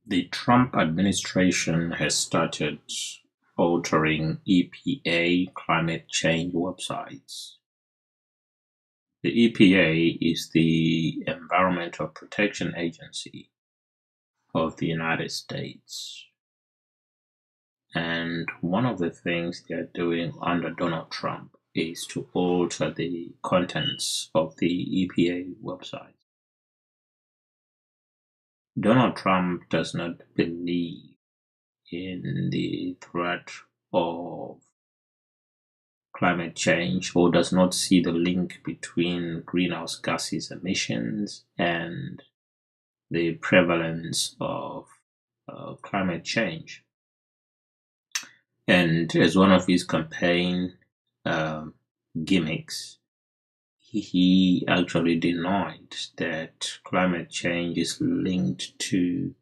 The Trump administration has started altering EPA climate change websites. The EPA is the Environmental Protection Agency of the United States. And one of the things they're doing under Donald Trump is to alter the contents of the EPA website. Donald Trump does not believe in the threat of climate change, or does not see the link between greenhouse gases emissions and the prevalence of climate change. And as one of his campaign gimmicks, he actually denied that climate change is linked to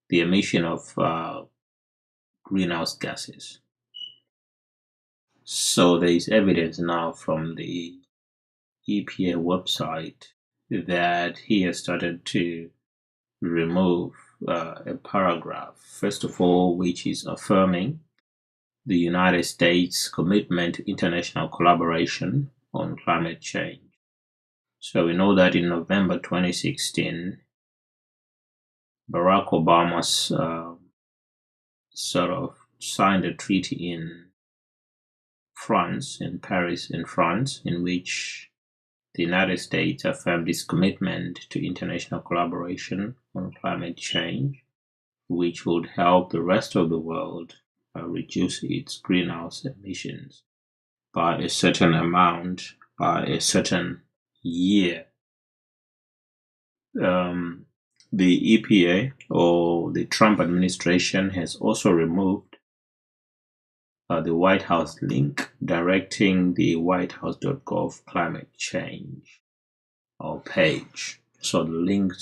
the emission of greenhouse gases. So there is evidence now from the EPA website that he has started to remove a paragraph, first of all, which is affirming the United States' commitment to international collaboration on climate change. So we know that in November 2016, Barack Obama sort of signed a treaty in France, in Paris, in France, in which the United States affirmed its commitment to international collaboration on climate change, which would help the rest of the world reduce its greenhouse emissions by a certain amount by a certain year. The EPA, or the Trump administration, has also removed the White House link directing the whitehouse.gov climate change page. So the link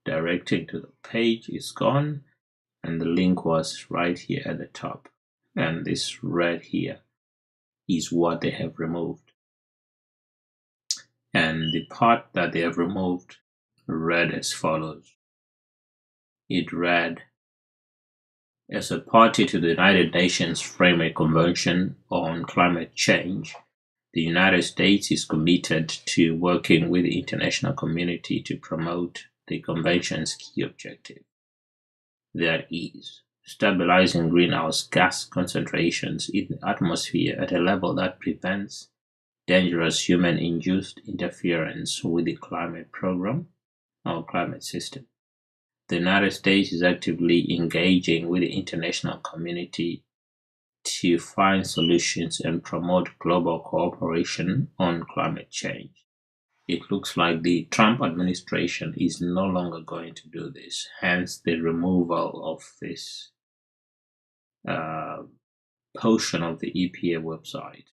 directing to the page is gone, and the link was right here at the top. And this red here is what they have removed. And the part that they have removed read as follows. It read, as a party to the United Nations Framework Convention on Climate Change, the United States is committed to working with the international community to promote the Convention's key objective. That is, stabilizing greenhouse gas concentrations in the atmosphere at a level that prevents dangerous human-induced interference with the climate program or climate system. The United States is actively engaging with the international community to find solutions and promote global cooperation on climate change. It looks like the Trump administration is no longer going to do this, hence the removal of this portion of the EPA website.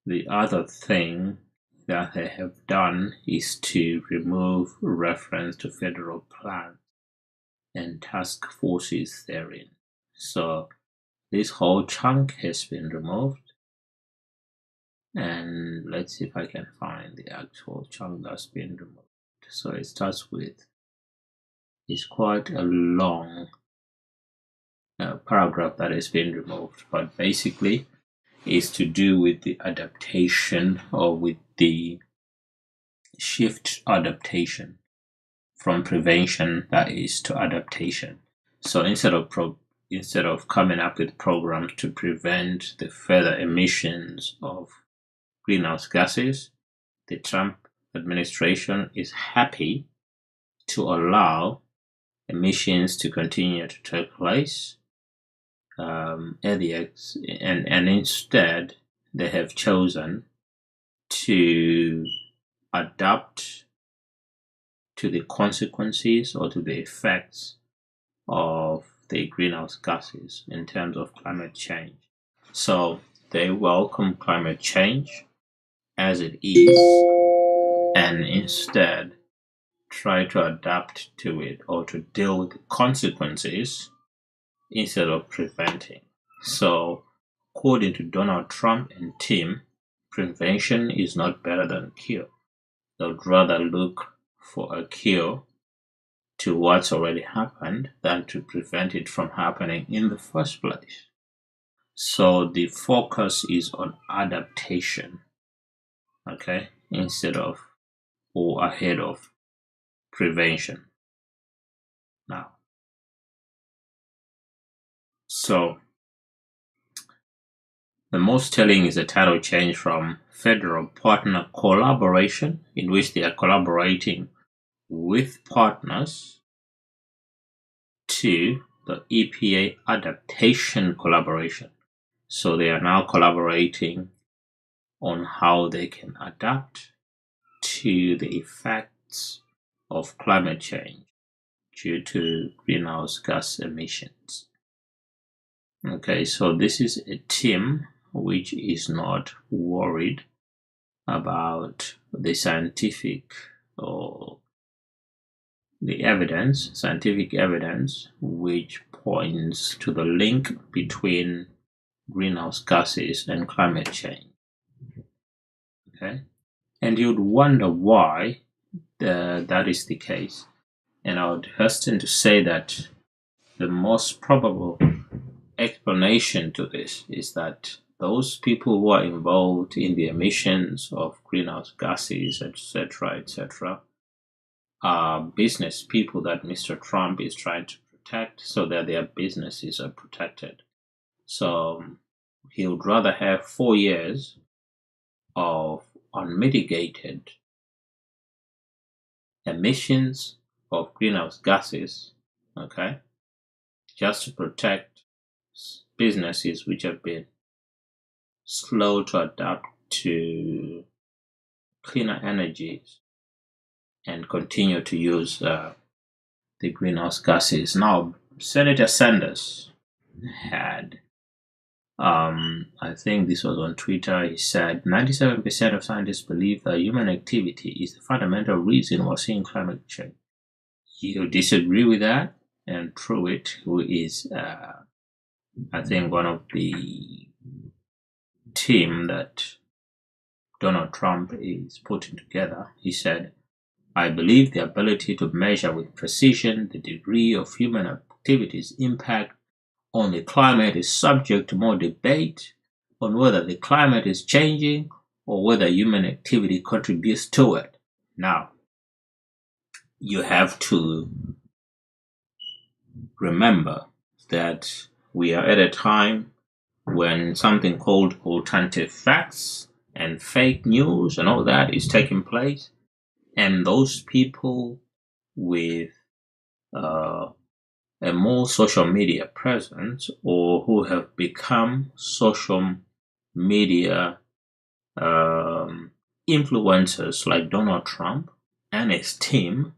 The other thing that they have done is to remove reference to federal plans and task forces therein. So this whole chunk has been removed. And let's see if I can find the actual chunk that's been removed. So it starts with, it's quite a long paragraph that has been removed, but basically is to do with the adaptation, or with the shift adaptation from prevention, that is, to adaptation. So instead of coming up with programs to prevent the further emissions of greenhouse gases, the Trump administration is happy to allow emissions to continue to take place, and instead they have chosen to adapt to the consequences or to the effects of the greenhouse gases in terms of climate change. So they welcome climate change as it is, and instead try to adapt to it or to deal with the consequences instead of preventing. So, according to Donald Trump and team, prevention is not better than cure. They would rather look for a cure to what's already happened than to prevent it from happening in the first place. So the focus is on adaptation, okay, instead of or ahead of prevention. Now, so the most telling is a title change from federal partner collaboration, in which they are collaborating with partners, to the EPA adaptation collaboration. So they are now collaborating on how they can adapt to the effects of climate change due to greenhouse gas emissions. Okay, so this is a team which is not worried about the scientific or the evidence, scientific evidence, which points to the link between greenhouse gases and climate change. Okay, and you'd wonder why that is the case. And I would hasten to say that the most probable explanation to this is that those people who are involved in the emissions of greenhouse gases, etc., are business people that Mr. Trump is trying to protect so that their businesses are protected. So he would rather have 4 years of unmitigated emissions of greenhouse gases, okay, just to protect businesses which have been slow to adapt to cleaner energies and continue to use the greenhouse gases. Now, Senator Sanders had, I think this was on Twitter, he said 97% of scientists believe that human activity is the fundamental reason we're seeing climate change. You disagree with that? And Pruitt, who is, I think, one of the team that Donald Trump is putting together, he said, I believe the ability to measure with precision the degree of human activity's impact on the climate is subject to more debate on whether the climate is changing or whether human activity contributes to it. Now, you have to remember that we are at a time when something called alternative facts and fake news and all that is taking place, and those people with a more social media presence or who have become social media influencers like Donald Trump and his team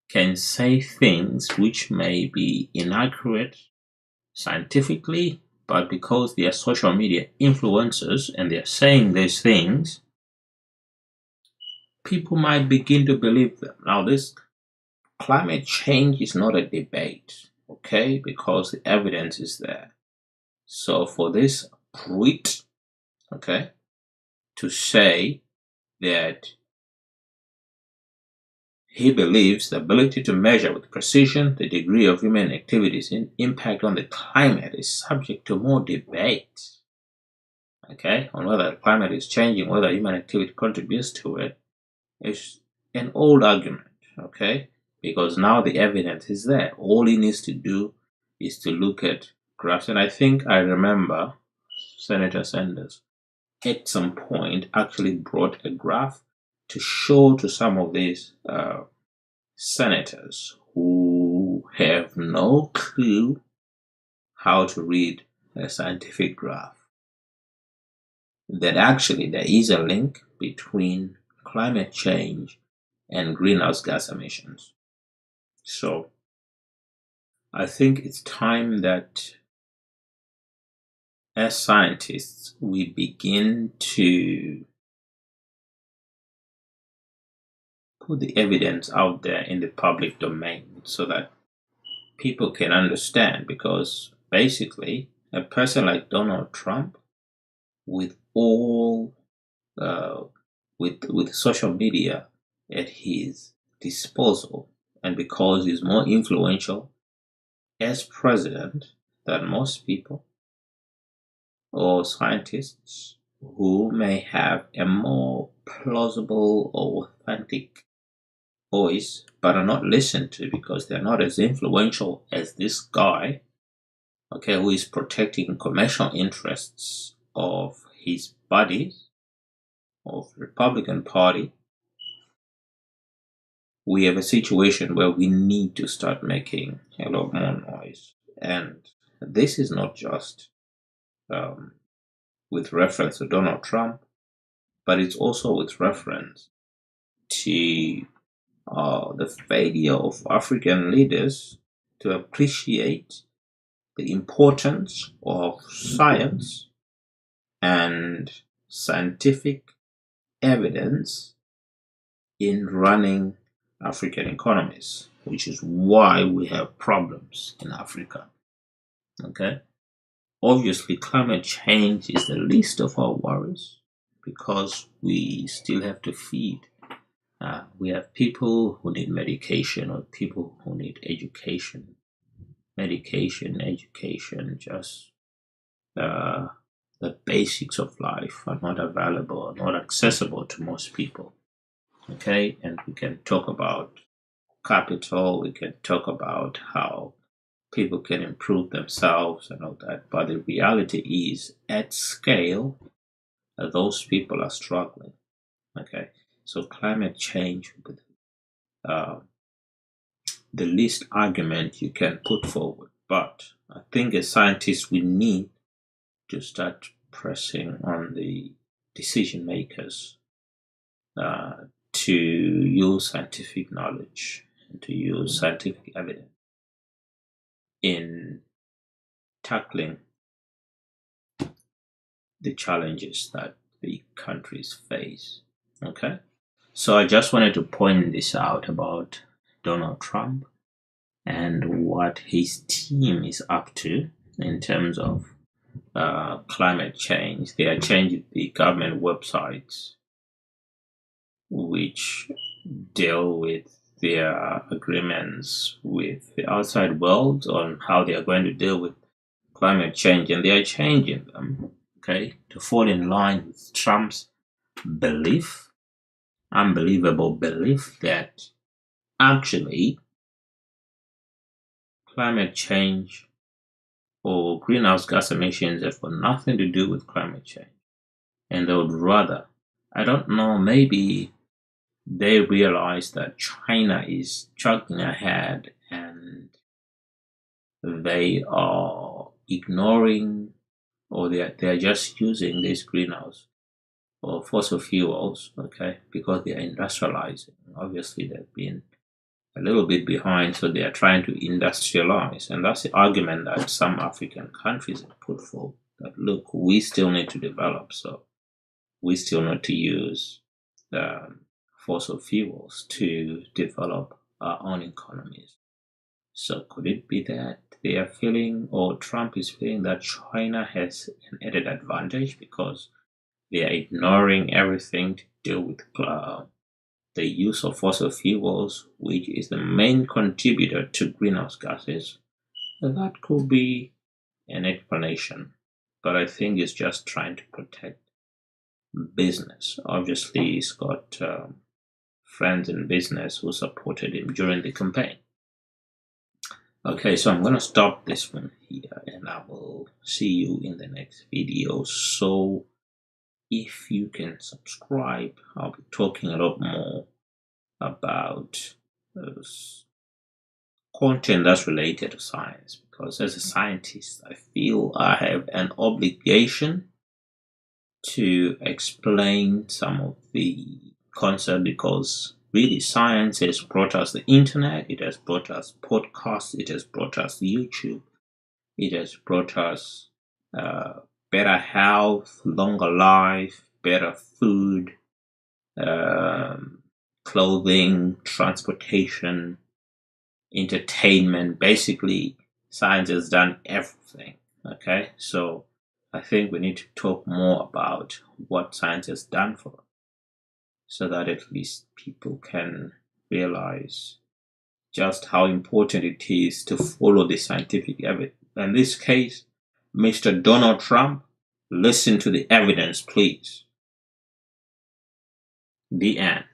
can say things which may be inaccurate scientifically, but because they are social media influencers and they are saying these things, people might begin to believe them. Now, this climate change is not a debate, okay, because the evidence is there. So for this Pruitt, okay, to say that he believes the ability to measure with precision the degree of human activity's impact on the climate is subject to more debate, okay, on whether the climate is changing, whether human activity contributes to it, is an old argument, okay, because now the evidence is there. All he needs to do is to look at graphs. And I think I remember Senator Sanders at some point actually brought a graph to show to some of these senators who have no clue how to read a scientific graph that actually there is a link between climate change and greenhouse gas emissions. So I think it's time that as scientists we begin to put the evidence out there in the public domain so that people can understand, because basically a person like Donald Trump, with all with social media at his disposal and because he's more influential as president than most people or scientists who may have a more plausible or authentic voice but are not listened to because they're not as influential as this guy, okay, who is protecting commercial interests of his buddies of the Republican Party. We have a situation where we need to start making a lot more noise. And this is not just with reference to Donald Trump, but it's also with reference to the failure of African leaders to appreciate the importance of science and scientific evidence in running African economies, which is why we have problems in Africa. Okay? Obviously, climate change is the least of our worries because we still have to feed. We have people who need medication or people who need education. Medication, education, just the basics of life are not available, not accessible to most people. Okay, and we can talk about capital, we can talk about how people can improve themselves and all that, but the reality is at scale, those people are struggling. Okay, so climate change with the least argument you can put forward, but I think as scientists we need to start pressing on the decision makers to use scientific knowledge and to use scientific evidence in tackling the challenges that the countries face. Okay? So I just wanted to point this out about Donald Trump and what his team is up to in terms of climate change. They are changing the government websites which deal with their agreements with the outside world on how they are going to deal with climate change, and they are changing them, okay, to fall in line with Trump's belief, unbelievable belief, that actually climate change or greenhouse gas emissions have got nothing to do with climate change. And they would rather, I don't know, maybe they realize that China is chugging ahead and they are ignoring or they're just using this greenhouse or fossil fuels, okay, because they are industrializing. Obviously, they've been a little bit behind, so they are trying to industrialize. And that's the argument that some African countries have put forward, that look, we still need to develop, so we still need to use fossil fuels to develop our own economies. So could it be that they are feeling, or Trump is feeling, that China has an added advantage because they are ignoring everything to do with the use of fossil fuels, which is the main contributor to greenhouse gases? That could be an explanation, but I think it's just trying to protect business. Obviously, he's got friends in business who supported him during the campaign. Okay, so I'm going to stop this one here and I will see you in the next video. So if you can subscribe, I'll be talking a lot more about content that's related to science, because as a scientist, I feel I have an obligation to explain some of the concept, because really science has brought us the internet, it has brought us podcasts, it has brought us YouTube, it has brought us better health, longer life, better food, clothing, transportation, entertainment. Basically, science has done everything. Okay, so I think we need to talk more about what science has done for us, so that at least people can realize just how important it is to follow the scientific evidence. In this case, Mr. Donald Trump, listen to the evidence, please. The end.